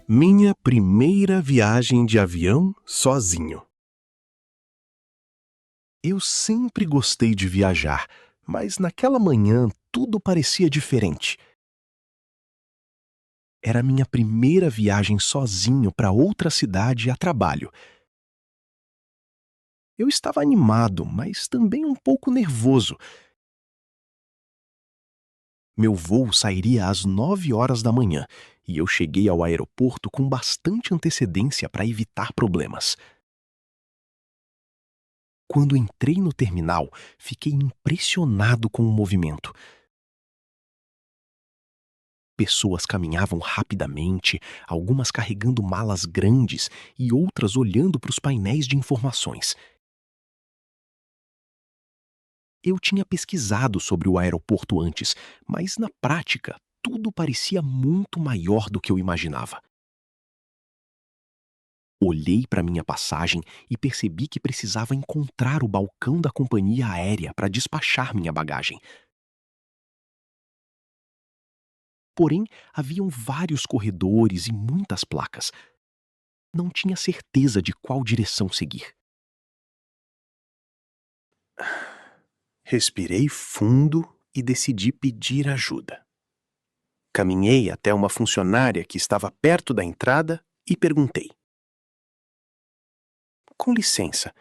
Minha primeira viagem de avião sozinho. Eu sempre gostei de viajar, mas naquela manhã tudo parecia diferente. Era minha primeira viagem sozinho para outra cidade a trabalho. Eu estava animado, mas também um pouco nervoso. Meu voo sairia às 9 horas da manhã e eu cheguei ao aeroporto com bastante antecedência para evitar problemas. Quando entrei no terminal, fiquei impressionado com o movimento. Pessoas caminhavam rapidamente, algumas carregando malas grandes e outras olhando para os painéis de informações. Eu tinha pesquisado sobre o aeroporto antes, mas na prática, tudo parecia muito maior do que eu imaginava. Olhei para minha passagem e percebi que precisava encontrar o balcão da companhia aérea para despachar minha bagagem. Porém, haviam vários corredores e muitas placas. Não tinha certeza de qual direção seguir. Respirei fundo e decidi pedir ajuda. Caminhei até uma funcionária que estava perto da entrada e perguntei: "Com licença,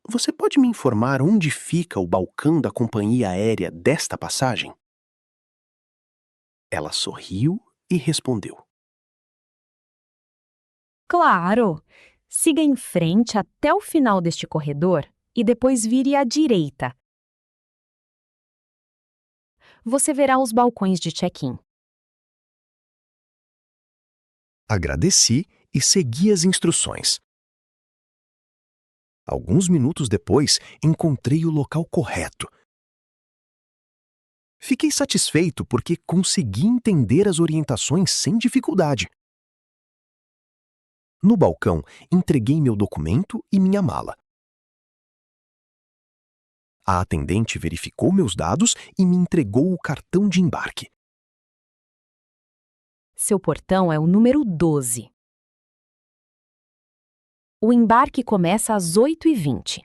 você pode me informar onde fica o balcão da companhia aérea desta passagem?" Ela sorriu e respondeu: Claro! Siga em frente até o final deste corredor e depois vire à direita. Você verá os balcões de check-in. Agradeci e segui as instruções. Alguns minutos depois, encontrei o local correto. Fiquei satisfeito porque consegui entender as orientações sem dificuldade. No balcão, entreguei meu documento e minha mala. A atendente verificou meus dados e me entregou o cartão de embarque. Seu portão é o número 12. O embarque começa às 8h20.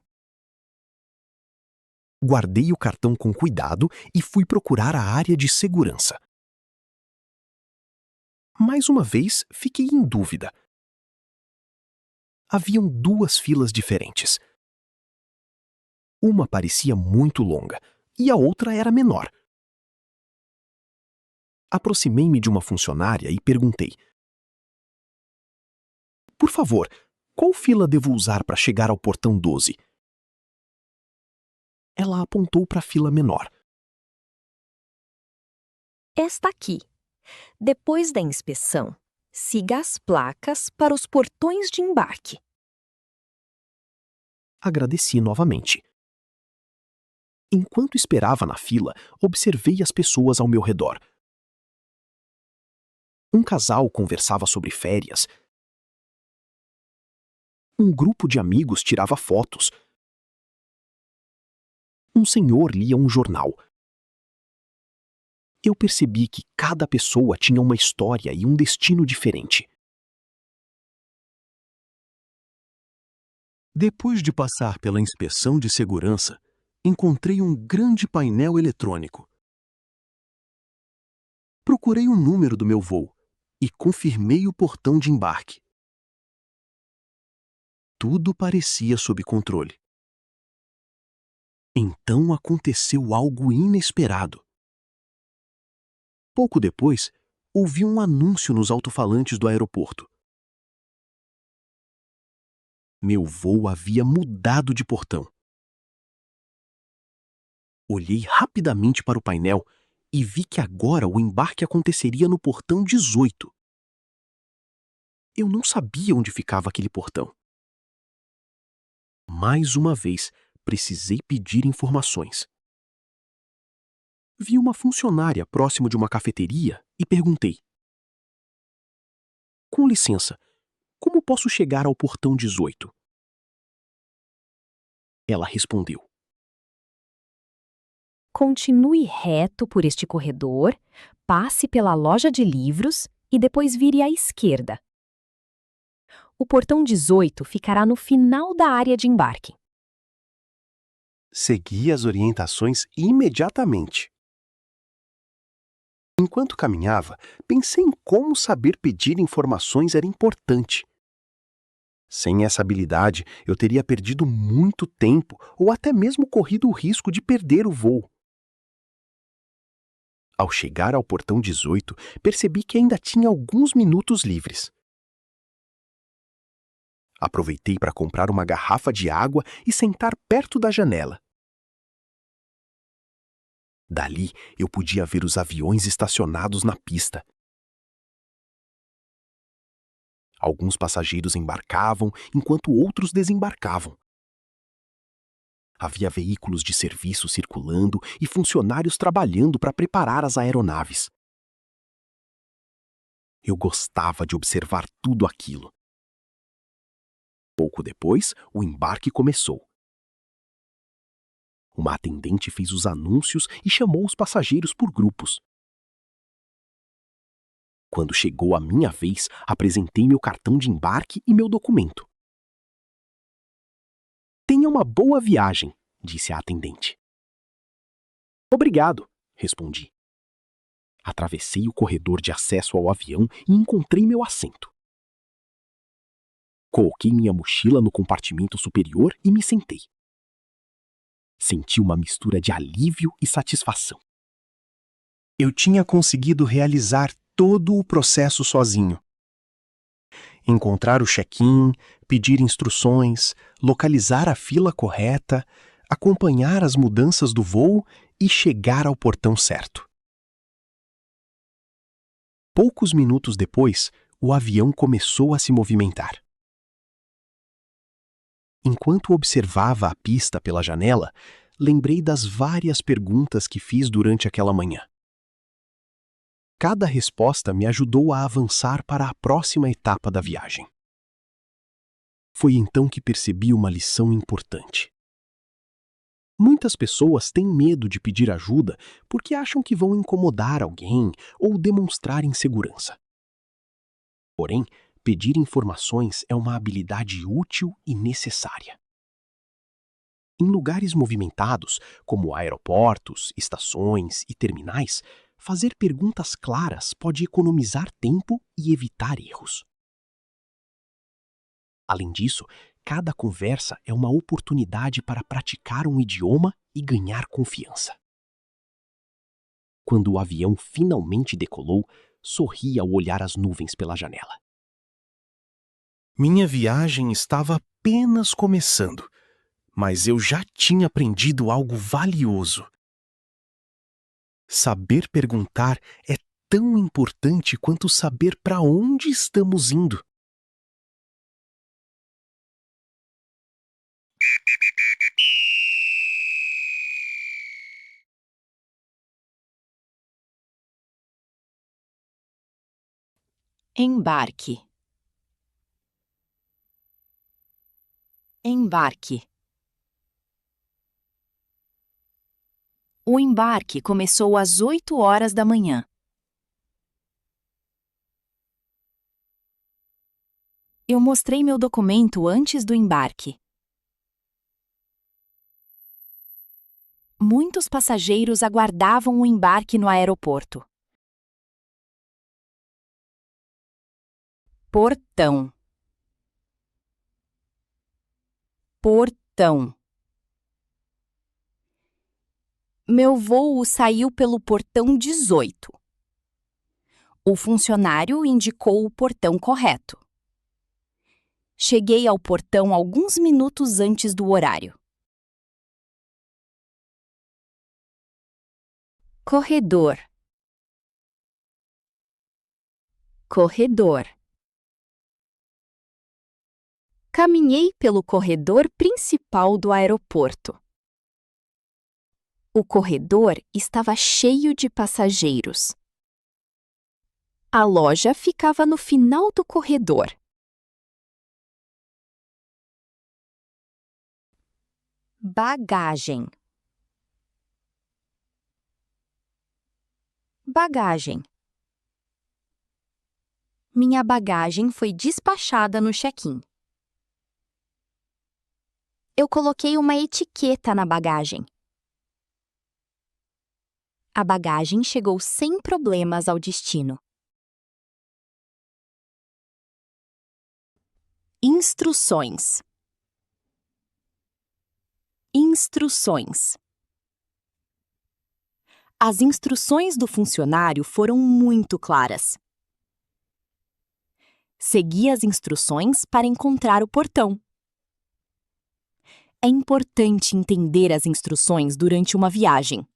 Guardei o cartão com cuidado e fui procurar a área de segurança. Mais uma vez, fiquei em dúvida. Haviam duas filas diferentes. Uma parecia muito longa e a outra era menor. Aproximei-me de uma funcionária e perguntei: "Por favor, qual fila devo usar para chegar ao portão 12?" Ela apontou para a fila menor. Esta aqui. Depois da inspeção, siga as placas para os portões de embarque. Agradeci novamente. Enquanto esperava na fila, observei as pessoas ao meu redor. Um casal conversava sobre férias. Um grupo de amigos tirava fotos. Um senhor lia um jornal. Eu percebi que cada pessoa tinha uma história e um destino diferente. Depois de passar pela inspeção de segurança, encontrei um grande painel eletrônico. Procurei o número do meu voo e confirmei o portão de embarque. Tudo parecia sob controle. Então aconteceu algo inesperado. Pouco depois, ouvi um anúncio nos alto-falantes do aeroporto. Meu voo havia mudado de portão. Olhei rapidamente para o painel e vi que agora o embarque aconteceria no portão 18. Eu não sabia onde ficava aquele portão. Mais uma vez, precisei pedir informações. Vi uma funcionária próximo de uma cafeteria e perguntei: "Com licença, como posso chegar ao portão 18?" Ela respondeu: Continue reto por este corredor, passe pela loja de livros e depois vire à esquerda. O portão 18 ficará no final da área de embarque. Segui as orientações imediatamente. Enquanto caminhava, pensei em como saber pedir informações era importante. Sem essa habilidade, eu teria perdido muito tempo ou até mesmo corrido o risco de perder o voo. Ao chegar ao portão 18, percebi que ainda tinha alguns minutos livres. Aproveitei para comprar uma garrafa de água e sentar perto da janela. Dali, eu podia ver os aviões estacionados na pista. Alguns passageiros embarcavam, enquanto outros desembarcavam. Havia veículos de serviço circulando e funcionários trabalhando para preparar as aeronaves. Eu gostava de observar tudo aquilo. Pouco depois, o embarque começou. Uma atendente fez os anúncios e chamou os passageiros por grupos. Quando chegou a minha vez, apresentei meu cartão de embarque e meu documento. Tenha uma boa viagem, disse a atendente. Obrigado, respondi. Atravessei o corredor de acesso ao avião e encontrei meu assento. Coloquei minha mochila no compartimento superior e me sentei. Senti uma mistura de alívio e satisfação. Eu tinha conseguido realizar todo o processo sozinho. Encontrar o check-in, pedir instruções, localizar a fila correta, acompanhar as mudanças do voo e chegar ao portão certo. Poucos minutos depois, o avião começou a se movimentar. Enquanto observava a pista pela janela, lembrei das várias perguntas que fiz durante aquela manhã. Cada resposta me ajudou a avançar para a próxima etapa da viagem. Foi então que percebi uma lição importante. Muitas pessoas têm medo de pedir ajuda porque acham que vão incomodar alguém ou demonstrar insegurança. Porém, pedir informações é uma habilidade útil e necessária. Em lugares movimentados, como aeroportos, estações e terminais, fazer perguntas claras pode economizar tempo e evitar erros. Além disso, cada conversa é uma oportunidade para praticar um idioma e ganhar confiança. Quando o avião finalmente decolou, sorri ao olhar as nuvens pela janela. Minha viagem estava apenas começando, mas eu já tinha aprendido algo valioso. Saber perguntar é tão importante quanto saber para onde estamos indo. Embarque. Embarque. O embarque começou às 8 horas da manhã. Eu mostrei meu documento antes do embarque. Muitos passageiros aguardavam o embarque no aeroporto. Portão. Portão. Meu voo saiu pelo portão 18. O funcionário indicou o portão correto. Cheguei ao portão alguns minutos antes do horário. Corredor. Corredor. Caminhei pelo corredor principal do aeroporto. O corredor estava cheio de passageiros. A loja ficava no final do corredor. Bagagem. Bagagem. Minha bagagem foi despachada no check-in. Eu coloquei uma etiqueta na bagagem. A bagagem chegou sem problemas ao destino. Instruções. Instruções. As instruções do funcionário foram muito claras. Segui as instruções para encontrar o portão. É importante entender as instruções durante uma viagem.